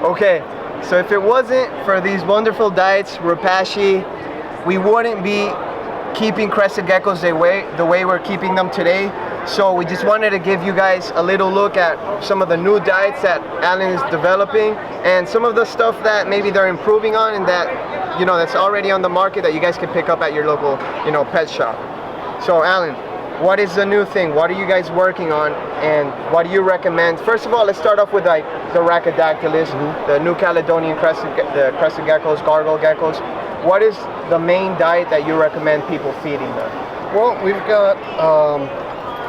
Okay, so if it wasn't for these wonderful diets, Repashy, we wouldn't be keeping crested geckos the way we're keeping them today. So we just wanted to give you guys a little look at some of the new diets that Alan is developing and some of the stuff that maybe they're improving on and that, you know, that's already on the market that you guys can pick up at your local, you know, pet shop. So Alan, what is the new thing? What are you guys working on and what do you recommend? First of all, let's start off with like the Rhacodactylus, the new Caledonian crested geckos, gargoyle geckos. What is the main diet that you recommend people feeding them? Well, we've got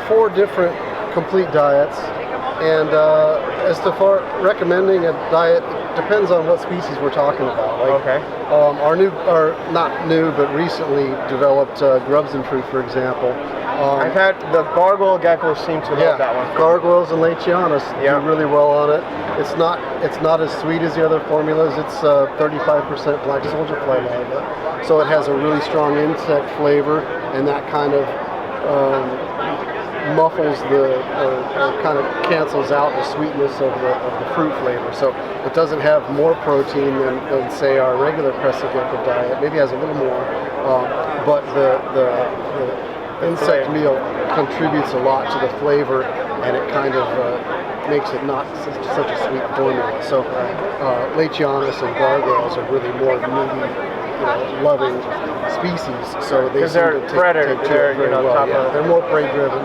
4 different complete diets, and as to far recommending a diet, depends on what species we're talking about. Like, okay. Not new, but recently developed grubs and fruit, for example. I've had the gargoyle geckos seem to love that one. Gargoyles and Lechianus do really well on it. It's not as sweet as the other formulas. It's 35% black soldier fly larva, so it has a really strong insect flavor, and that kind of muffles or kind of cancels out the sweetness of the fruit flavor. So it doesn't have more protein than say our regular crested gecko diet. Maybe has a little more, but the insect meal contributes a lot to the flavor, and it kind of makes it not such a sweet formula. So Lechianus and gargoyles are really more meaty, loving species. So they they're predator. They're they're more prey driven,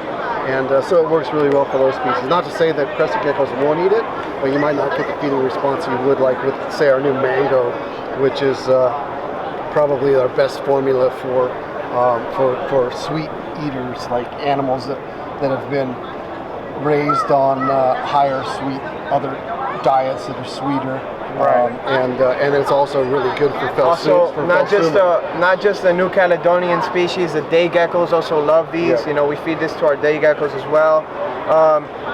and so it works really well for those species. Not to say that crested geckos won't eat it, but you might not get the feeding response you would like with, say, our new mango, which is probably our best formula for sweet eaters, like animals that have been raised on higher sweet other diets that are sweeter. Right. And it's also really good for not just the new Caledonian species, the day geckos also love these. Yeah. You know, we feed this to our day geckos as well.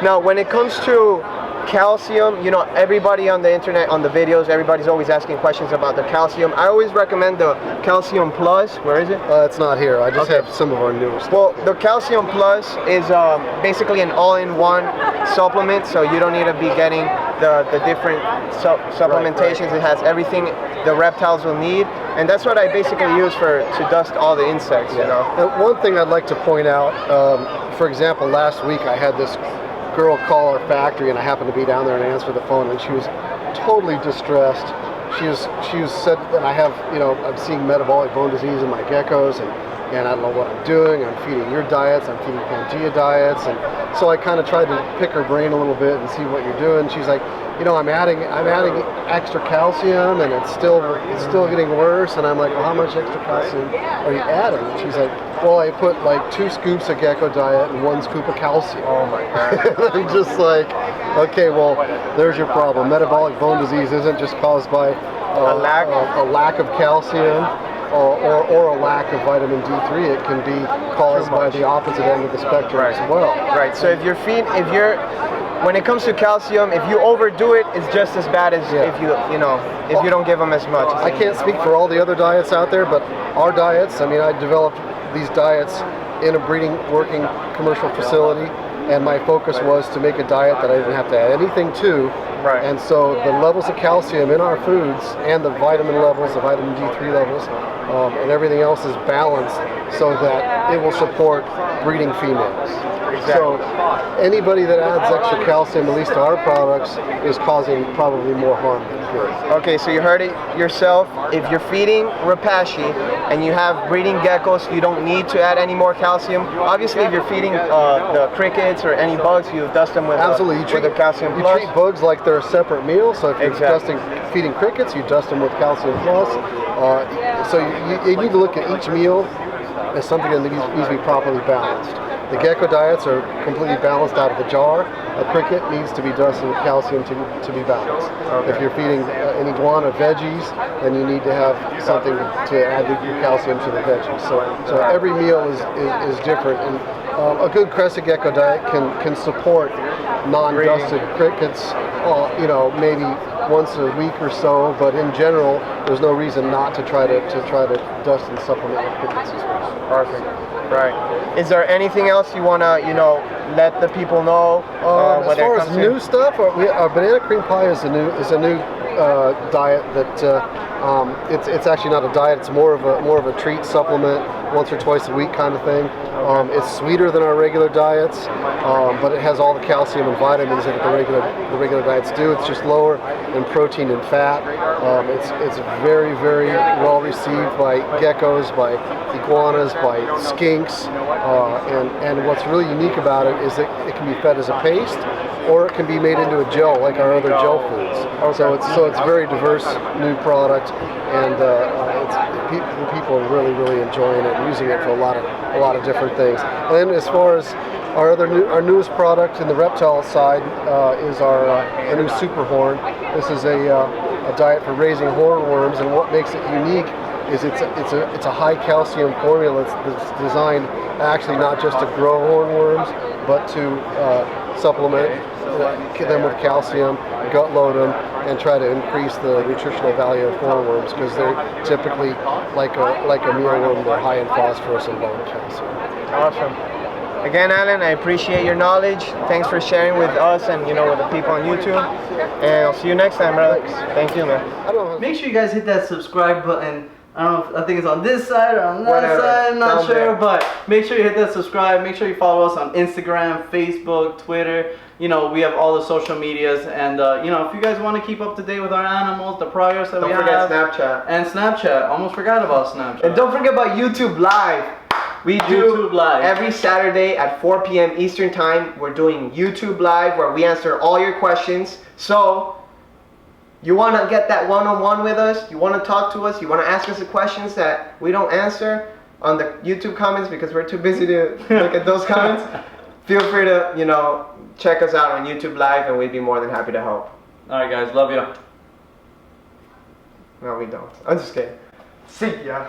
Now when it comes to calcium, you know, everybody on the internet, on the videos, everybody's always asking questions about the calcium. I always recommend the Calcium Plus. Where is it? It's not here. I just have some of our newest. Well, the Calcium Plus is basically an all-in-one supplement, so you don't need to be getting the different supplementations. Right. It has everything the reptiles will need, and that's what I basically use to dust all the insects. You know. And one thing I'd like to point out, for example, last week I had this girl call our factory, and I happened to be down there and answer the phone, and she was totally distressed. She was said, and I have, I'm seeing metabolic bone disease in my geckos, and I don't know what I'm doing. I'm feeding your diets, I'm feeding Pangea diets, and so I kind of tried to pick her brain a little bit and see what you're doing. She's like, I'm adding extra calcium, and it's still getting worse. And I'm like, well, how much extra calcium are you adding? And she's like, well, I put like 2 scoops of gecko diet and 1 scoop of calcium. Oh my God. I'm just like, okay, well, there's your problem. Metabolic bone disease isn't just caused by a lack of calcium or a lack of vitamin D3. It can be caused by the opposite end of the spectrum as well. Right. So when it comes to calcium, if you overdo it, it's just as bad as if you don't give them as much. I can't speak for all the other diets out there, but our diets, I developed these diets in a breeding working commercial facility, and my focus was to make a diet that I didn't have to add anything to. Right. And so the levels of calcium in our foods and the vitamin levels, the vitamin D3 levels, and everything else is balanced so that it will support breeding females. Exactly. So anybody that adds extra calcium, at least to our products, is causing probably more harm than good. Okay, so you heard it yourself. If you're feeding Repashy and you have breeding geckos, you don't need to add any more calcium. Obviously, if you're feeding the crickets or any bugs, you dust them with the Calcium Plus. You treat bugs like they're a separate meal, so if you're feeding crickets, you dust them with Calcium Plus. So you need to look at each meal as something that needs to be properly balanced. The gecko diets are completely balanced out of the jar. A cricket needs to be dusted with calcium to be balanced. Okay. If you're feeding an iguana veggies, then you need to have something to add your calcium to the veggies. So every meal is different, and a good crested gecko diet can support non-dusted crickets, maybe once a week or so. But in general, there's no reason not to try to dust and supplement with crickets as well. Perfect. Right. Is there anything else you want to, let the people know? As far as new stuff, our banana cream pie is a new diet that it's actually not a diet. It's more of a treat supplement, once or twice a week kind of thing. It's sweeter than our regular diets, but it has all the calcium and vitamins that the regular diets do. It's just lower in protein and fat. It's very, very well received by geckos, by iguanas, by skinks, and what's really unique about it is that it can be fed as a paste, or it can be made into a gel like our other gel foods. So it's very diverse new product, and people are really enjoying it and using it for a lot of different things. And then as far as our newest product in the reptile side is our new super horn. This is a diet for raising hornworms, and what makes it unique is it's a high calcium formula that's designed actually not just to grow hornworms, but to supplement them with calcium, gut load them, and try to increase the nutritional value of hornworms, because they're typically like a mealworm. They're high in phosphorus and low in calcium. Awesome. Again, Alan, I appreciate your knowledge. Thanks for sharing with us and with the people on YouTube. And I'll see you next time, brother. Thank you, man. Make sure you guys hit that subscribe button. I don't know I think it's on this side or on that side, I'm not sure, but make sure you hit that subscribe. Make sure you follow us on Instagram, Facebook, Twitter. We have all the social medias, and if you guys want to keep up to date with our animals, the progress that we have. Don't forget Snapchat. And Snapchat. Almost forgot about Snapchat. And don't forget about YouTube Live. We do YouTube Live every Saturday at 4 p.m. Eastern Time. We're doing YouTube Live where we answer all your questions. So, you want to get that one-on-one with us? You want to talk to us? You want to ask us the questions that we don't answer on the YouTube comments because we're too busy to look at those comments? Feel free to, check us out on YouTube Live, and we'd be more than happy to help. Alright guys, love you. No, we don't. I'm just kidding. See ya.